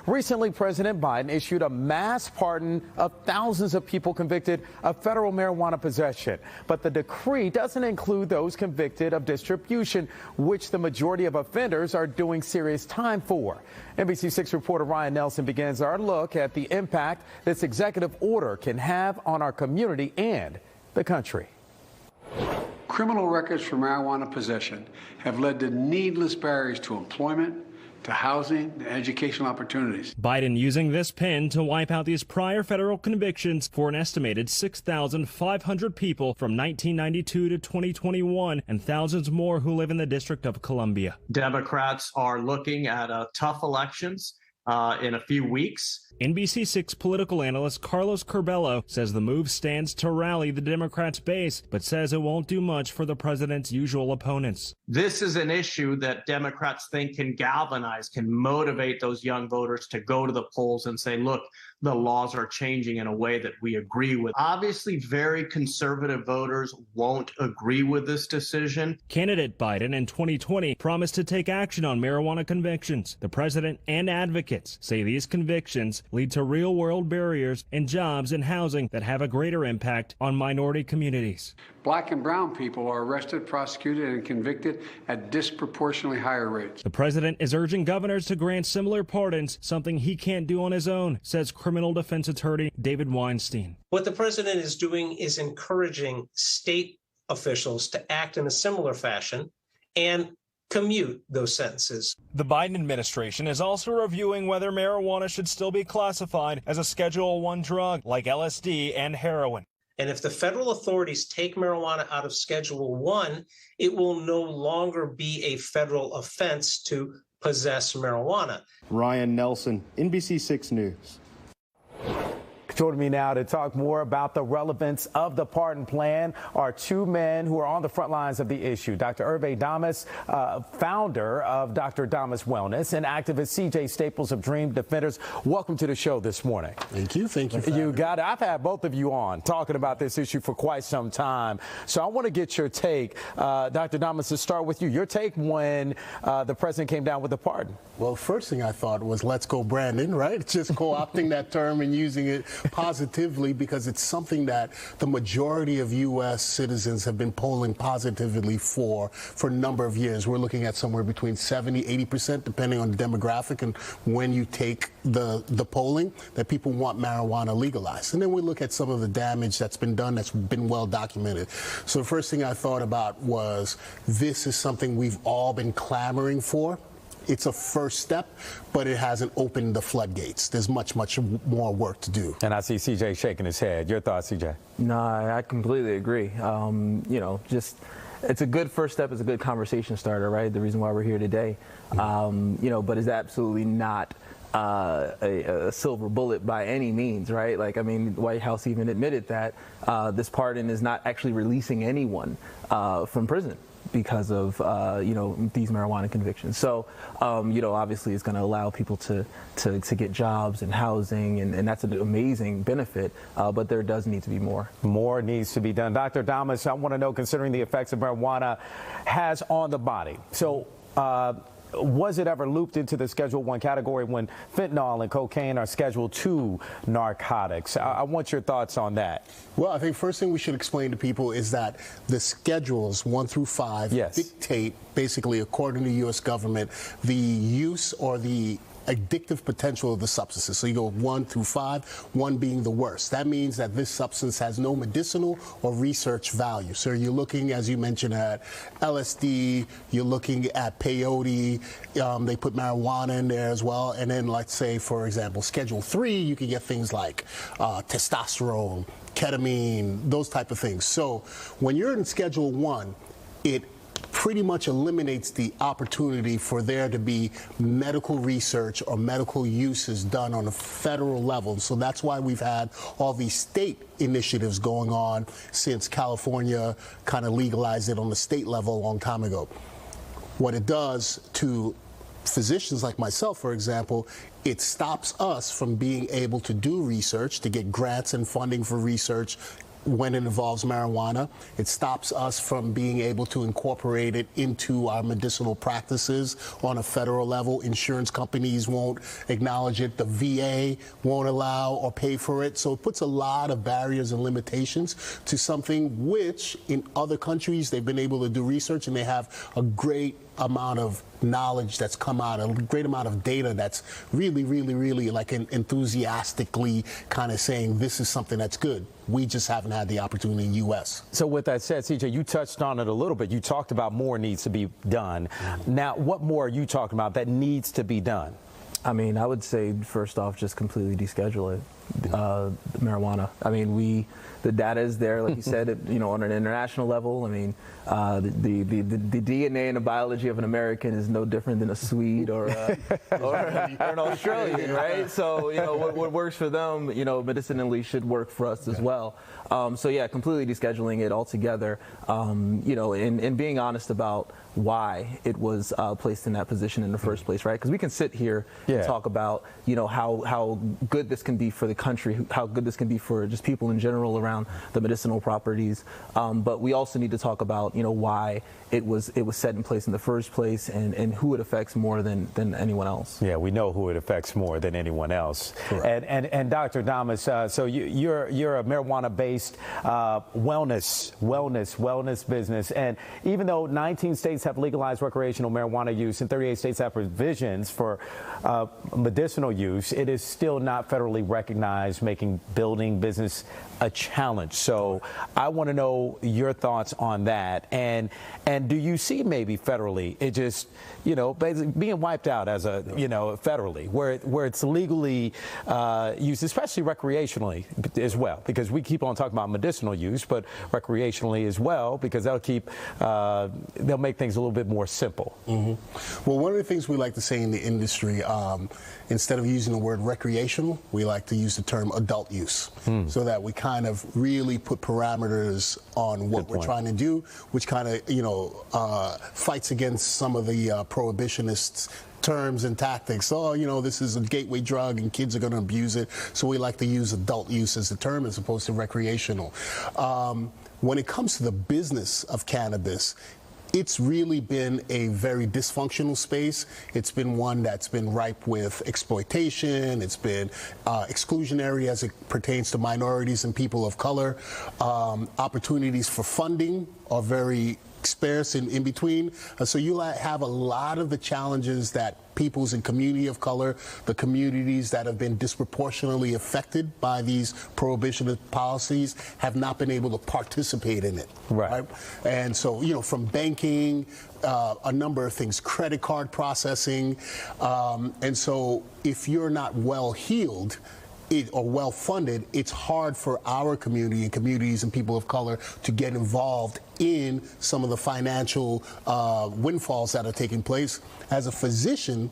Recently, President Biden issued a mass pardon of thousands of people convicted of federal marijuana possession. But the decree doesn't include those convicted of distribution, which the majority of offenders are doing serious time for. NBC6 reporter Ryan Nelson begins our look at the impact this executive order can have on our community and the country. Criminal records for marijuana possession have led to needless barriers to employment, to housing, and educational opportunities. Biden using this pin to wipe out these prior federal convictions for an estimated 6,500 people from 1992 to 2021 and thousands more who live in the District of Columbia. Democrats are looking at tough elections in a few weeks. NBC6 political analyst Carlos Curbelo says the move stands to rally the Democrats' base, but says it won't do much for the president's usual opponents. This is an issue that Democrats think can galvanize, can motivate those young voters to go to the polls and say, look, the laws are changing in a way that we agree with. Obviously, very conservative voters won't agree with this decision. Candidate Biden in 2020 promised to take action on marijuana convictions. The president and advocates say these convictions lead to real-world barriers and jobs and housing that have a greater impact on minority communities. Black and brown people are arrested, prosecuted, and convicted at disproportionately higher rates. The president is urging governors to grant similar pardons, something he can't do on his own, says criminal defense attorney David Weinstein. What the president is doing is encouraging state officials to act in a similar fashion and commute those sentences. The Biden administration is also reviewing whether marijuana should still be classified as a Schedule I drug like LSD and heroin. And if the federal authorities take marijuana out of Schedule I, it will no longer be a federal offense to possess marijuana. Ryan Nelson, NBC6 News. Joining me now to talk more about the relevance of the pardon plan are two men who are on the front lines of the issue. Dr. Hervé Damas, founder of Damas Wellness, and activist C.J. Staples of Dream Defenders. Welcome to the show this morning. Thank you. Thank you. You got it. I've had both of you on talking about this issue for quite some time. So I want to get your take, Dr. Damas, to start with you. Your take when the president came down with the pardon. Well, first thing I thought was, let's go, Brandon, right? Just co-opting that term and using it positively, because it's something that the majority of U.S. citizens have been polling positively for a number of years. We're looking at somewhere between 70–80%, depending on the demographic and when you take the polling, that people want marijuana legalized. And then we look at some of the damage that's been done that's been well documented. So the first thing I thought about was, this is something we've all been clamoring for. It's a first step, but it hasn't opened the floodgates. There's much, much more work to do. And I see CJ shaking his head. Your thoughts, CJ? No, I completely agree. You know, just it's a good first step. It's a good conversation starter, right? The reason why we're here today. You know, but it's absolutely not a silver bullet by any means, right? Like, I mean, the White House even admitted that this pardon is not actually releasing anyone from prison because of, you know, these marijuana convictions. So, you know, obviously it's going to allow people to get jobs and housing, and that's an amazing benefit, but there does need to be more. More needs to be done. Dr. Damas, I want to know, considering the effects that marijuana has on the body, so was it ever looped into the Schedule I category when fentanyl and cocaine are Schedule II narcotics? I want your thoughts on that. Well, I think first thing we should explain to people is that the schedules 1 through 5 dictate, basically, according to the U.S. government, the use or the addictive potential of the substances. So you go 1 through 5, 1 being the worst. That means that this substance has no medicinal or research value. So you're looking, as you mentioned, at LSD, you're looking at peyote, they put marijuana in there as well. And then, let's say, for example, Schedule 3, you can get things like testosterone, ketamine, those type of things. So when you're in Schedule 1, it pretty much eliminates the opportunity for there to be medical research or medical uses done on a federal level. So that's why we've had all these state initiatives going on since California kind of legalized it on the state level a long time ago. What it does to physicians like myself, for example, it stops us from being able to do research, to get grants and funding for research when it involves marijuana. It stops us from being able to incorporate it into our medicinal practices on a federal level. Insurance companies won't acknowledge it. The VA won't allow or pay for it. So it puts a lot of barriers and limitations to something which in other countries they've been able to do research, and they have a great amount of knowledge that's come out, a great amount of data that's really like enthusiastically kind of saying this is something that's good. We just haven't had the opportunity in the U.S. So with that said, CJ, you touched on it a little bit. You talked about more needs to be done. Now, what more are you talking about that needs to be done? I mean, I would say, first off, just completely deschedule it, marijuana. I mean, the data is there, like you said, on an international level. I mean, the DNA and the biology of an American is no different than a Swede or an Australian, right? So, what works for them, medicinally should work for us as well. So, yeah, completely descheduling it altogether, and being honest about why it was placed in that position in the first place, right? Because we can sit here and talk about, how good this can be for the country, how good this can be for just people in general around the medicinal properties, but we also need to talk about, why it was set in place in the first place, and who it affects more than anyone else. Yeah, we know who it affects more than anyone else. And Dr. Damas, so you're a marijuana-based wellness business, and even though 19 states have legalized recreational marijuana use and 38 states have provisions for medicinal use, it is still not federally recognized, making building business a challenge. So I want to know your thoughts on that, and do you see maybe federally it just basically being wiped out as a federally where it's legally used, especially recreationally as well, because we keep on talking about medicinal use, but recreationally as well, because they'll make things a little bit more simple. Well, one of the things we like to say in the industry, instead of using the word recreational, we like to use the term adult use, so that we kind of really put parameters on what we're trying to do, which kind of fights against some of the prohibitionists' terms and tactics. Oh, this is a gateway drug and kids are going to abuse it. So we like to use adult use as the term as opposed to recreational. When it comes to the business of cannabis, it's really been a very dysfunctional space. It's been one that's been ripe with exploitation. It's been exclusionary as it pertains to minorities and people of color. Opportunities for funding are very sparse in between. So you have a lot of the challenges that peoples in community of color, the communities that have been disproportionately affected by these prohibitionist policies, have not been able to participate in it. Right? And so, from banking, a number of things, credit card processing, and so if you're not well-heeled or well-funded, it's hard for our community and communities and people of color to get involved in some of the financial windfalls that are taking place. As a physician,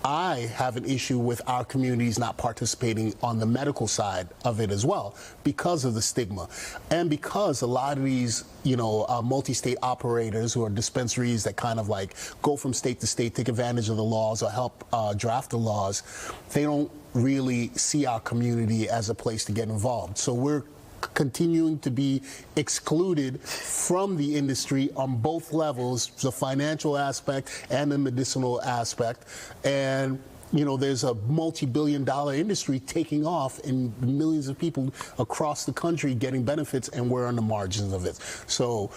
I have an issue with our communities not participating on the medical side of it as well because of the stigma, and because a lot of these multi-state operators who are dispensaries that kind of like go from state to state, take advantage of the laws or help draft the laws, they don't really see our community as a place to get involved. So we're continuing to be excluded from the industry on both levels, the financial aspect and the medicinal aspect. And there's a multi-billion-dollar industry taking off and millions of people across the country getting benefits, and we're on the margins of it. So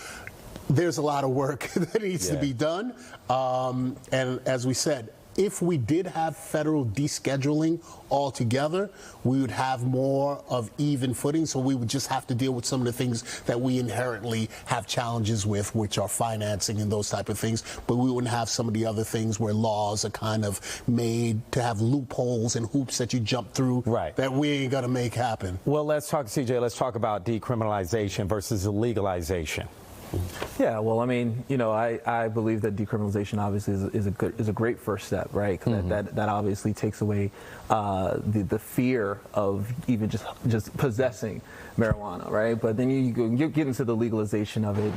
there's a lot of work that needs to be done. And as we said, if we did have federal descheduling altogether, we would have more of even footing, so we would just have to deal with some of the things that we inherently have challenges with, which are financing and those type of things, but we wouldn't have some of the other things where laws are kind of made to have loopholes and hoops that you jump through that we ain't gonna make happen. Well, let's talk, CJ, let's talk about decriminalization versus legalization. Yeah, well, I mean, you know, I believe that decriminalization obviously is a great first step, right? Because that obviously takes away the fear of even just possessing marijuana, right? But then you get into the legalization of it.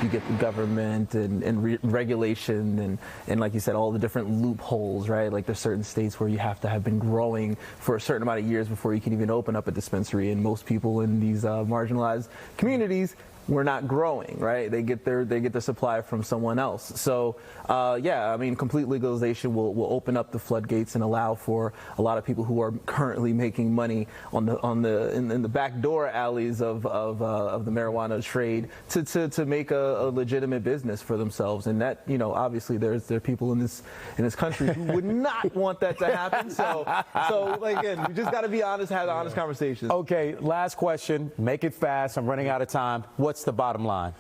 You get the government and regulation and like you said, all the different loopholes, right? Like there's certain states where you have to have been growing for a certain amount of years before you can even open up a dispensary. And most people in these marginalized communities, we're not growing, right? They get their supply from someone else. So yeah, I mean, complete legalization will open up the floodgates and allow for a lot of people who are currently making money in the backdoor alleys of the marijuana trade to make a legitimate business for themselves. And that, you know, obviously there are people in this country who would not want that to happen. So again, we just got to be honest, have honest conversations. Okay, last question. Make it fast. I'm running out of time. What's the bottom line?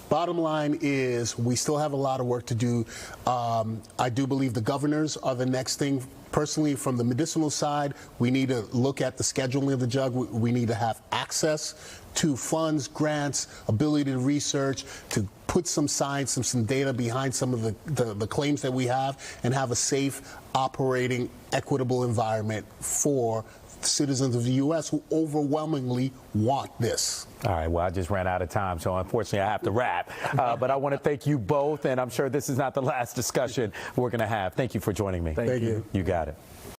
Bottom line is we still have a lot of work to do. I do believe the governors are the next thing. Personally, from the medicinal side, we need to look at the scheduling of the drug. We need to have access to funds, grants, ability to research, to put some science, some data behind some of the claims that we have, and have a safe, operating, equitable environment for citizens of the U.S. who overwhelmingly want this. All right, well, I just ran out of time, so unfortunately I have to wrap. But I want to thank you both, and I'm sure this is not the last discussion we're going to have. Thank you for joining me. Thank you. You got it.